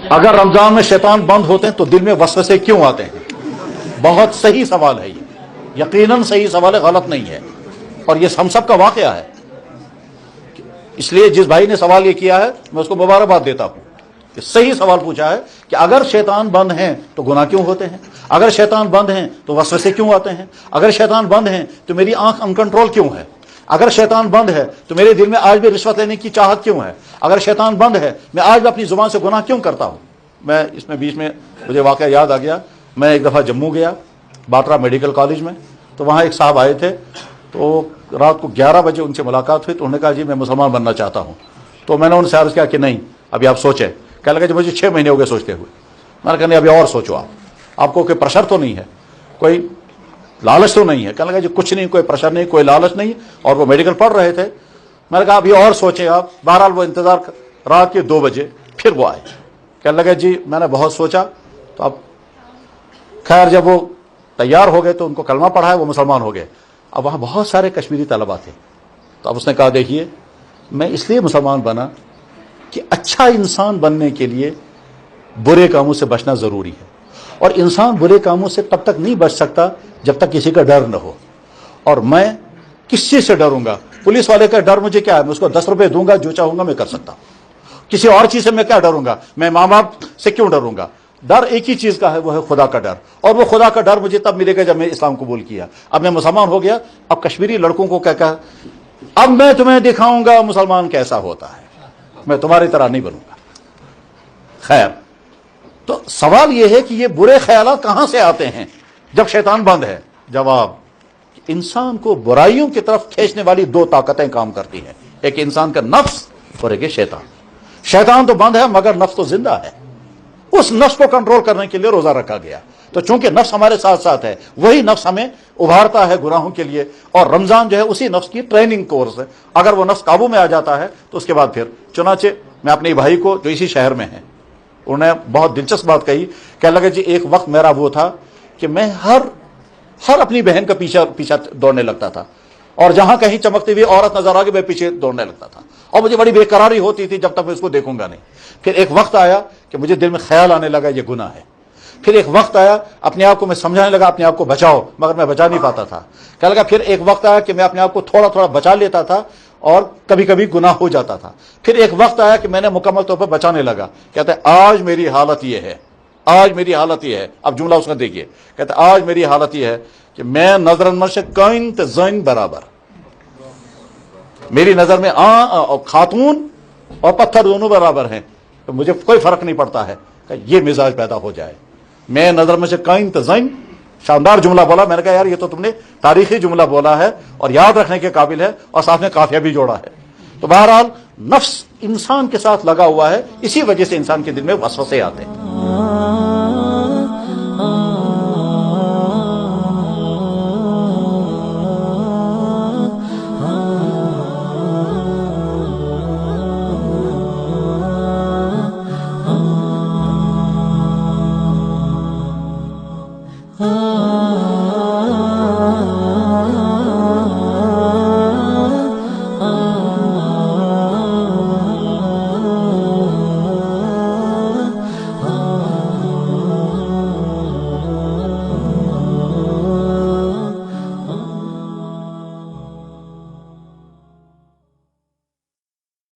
اگر رمضان میں شیطان بند ہوتے ہیں تو دل میں وسوسے کیوں آتے ہیں؟ بہت صحیح سوال ہے یہ، یقیناً صحیح سوال ہے، غلط نہیں ہے، اور یہ ہم سب کا واقعہ ہے۔ اس لیے جس بھائی نے سوال یہ کیا ہے میں اس کو مبارکباد دیتا ہوں کہ صحیح سوال پوچھا ہے کہ اگر شیطان بند ہیں تو گناہ کیوں ہوتے ہیں، اگر شیطان بند ہیں تو وسوسے کیوں آتے ہیں، اگر شیطان بند ہیں تو میری آنکھ انکنٹرول کیوں ہے، اگر شیطان بند ہے تو میرے دل میں آج بھی رشوت لینے کی چاہت کیوں ہے، اگر شیطان بند ہے میں آج بھی اپنی زبان سے گناہ کیوں کرتا ہوں۔ میں اس میں بیچ میں مجھے واقعہ یاد آ گیا، میں ایک دفعہ جموں گیا باٹرا میڈیکل کالج میں، تو وہاں ایک صاحب آئے تھے، تو رات کو 11 بجے ان سے ملاقات ہوئی، تو انہوں نے کہا جی میں مسلمان بننا چاہتا ہوں۔ تو میں نے ان سے عرض کیا کہ نہیں ابھی آپ سوچیں، کہنے لگا جی مجھے 6 مہینے ہو گئے سوچتے ہوئے۔ میں نے کہا نہیں ابھی اور سوچو، آپ کو کوئی پریشر تو نہیں ہے، کوئی لالچ تو نہیں ہے؟ کہنے لگا جی کچھ نہیں، کوئی پریشر نہیں، کوئی لالچ نہیں، اور وہ میڈیکل پڑھ رہے تھے۔ میں نے کہا ابھی اور سوچیں آپ۔ بہرحال وہ انتظار رات کے 2 بجے پھر وہ آئے، کہنے لگا جی میں نے بہت سوچا، تو اب خیر جب وہ تیار ہو گئے تو ان کو کلمہ پڑھایا، وہ مسلمان ہو گئے۔ اب وہاں بہت سارے کشمیری طلبا تھے، تو اب اس نے کہا دیکھیے میں اس لیے مسلمان بنا کہ اچھا انسان بننے کے لیے برے کاموں سے بچنا ضروری ہے، اور انسان برے کاموں سے تب تک نہیں بچ سکتا جب تک کسی کا ڈر نہ ہو۔ اور میں کس چیز سے ڈروں گا؟ پولیس والے کا ڈر مجھے کیا ہے؟ میں اس کو 10 روپے دوں گا، جو چاہوں گا میں کر سکتا ہوں۔ کسی اور چیز سے میں کیا ڈروں گا؟ میں ماں باپ سے کیوں ڈروں گا؟ ڈر ایک ہی چیز کا ہے، وہ ہے خدا کا ڈر، اور وہ خدا کا ڈر مجھے تب ملے گا جب میں اسلام قبول کیا۔ اب میں مسلمان ہو گیا، اب کشمیری لڑکوں کو کیا کہا، اب میں تمہیں دکھاؤں گا مسلمان کیسا ہوتا ہے، میں تمہاری طرح نہیں بنوں گا۔ خیر، تو سوال یہ ہے کہ یہ برے خیالات کہاں سے آتے ہیں جب شیطان بند ہے؟ جواب، انسان کو برائیوں کی طرف کھینچنے والی 2 طاقتیں کام کرتی ہیں، ایک انسان کا نفس اور ایک شیطان۔ شیطان تو بند ہے مگر نفس تو زندہ ہے، اس نفس کو کنٹرول کرنے کے لیے روزہ رکھا گیا۔ تو چونکہ نفس ہمارے ساتھ ساتھ ہے، وہی نفس ہمیں ابھارتا ہے گناہوں کے لیے، اور رمضان جو ہے اسی نفس کی ٹریننگ کورس ہے۔ اگر وہ نفس قابو میں آ جاتا ہے تو اس کے بعد پھر چنانچہ میں اپنے بھائی کو جو اسی شہر میں ہیں، انہوں نے بہت دلچسپ بات کہی، کہنے لگے جی ایک وقت میرا وہ تھا کہ میں ہر اپنی بہن کا پیچھا دوڑنے لگتا تھا، اور جہاں کہیں چمکتی ہوئی عورت نظر آ گئی میں پیچھے دوڑنے لگتا تھا، اور مجھے بڑی بے قراری ہوتی تھی جب تک میں اس کو دیکھوں گا نہیں۔ پھر ایک وقت آیا کہ مجھے دل میں خیال آنے لگا یہ گناہ ہے۔ پھر ایک وقت آیا اپنے آپ کو میں سمجھانے لگا اپنے آپ کو بچاؤ، مگر میں بچا نہیں پاتا تھا۔ کہنے لگا پھر ایک وقت آیا کہ میں اپنے آپ کو تھوڑا تھوڑا بچا لیتا تھا اور کبھی کبھی گناہ ہو جاتا تھا۔ پھر ایک وقت آیا کہ میں نے مکمل طور پر بچانے لگا۔ کہتا ہے آج میری حالت یہ ہے، آج میری حالت یہ ہے، اب جملہ اس کا دیکھیے، کہتا ہے آج میری حالت یہ ہے کہ میں نظر اندر سے کائن تے زین برابر، میری نظر میں خاتون اور پتھر دونوں برابر ہیں، تو مجھے کوئی فرق نہیں پڑتا ہے کہ یہ مزاج پیدا ہو جائے۔ میں نظر میں سے کائن تے زین، شاندار جملہ بولا۔ میں نے کہا یار یہ تو تم نے تاریخی جملہ بولا ہے اور یاد رکھنے کے قابل ہے، اور ساتھ میں قافیہ بھی جوڑا ہے۔ تو بہرحال نفس انسان کے ساتھ لگا ہوا ہے، اسی وجہ سے انسان کے دل میں وسوسے آتے ہیں۔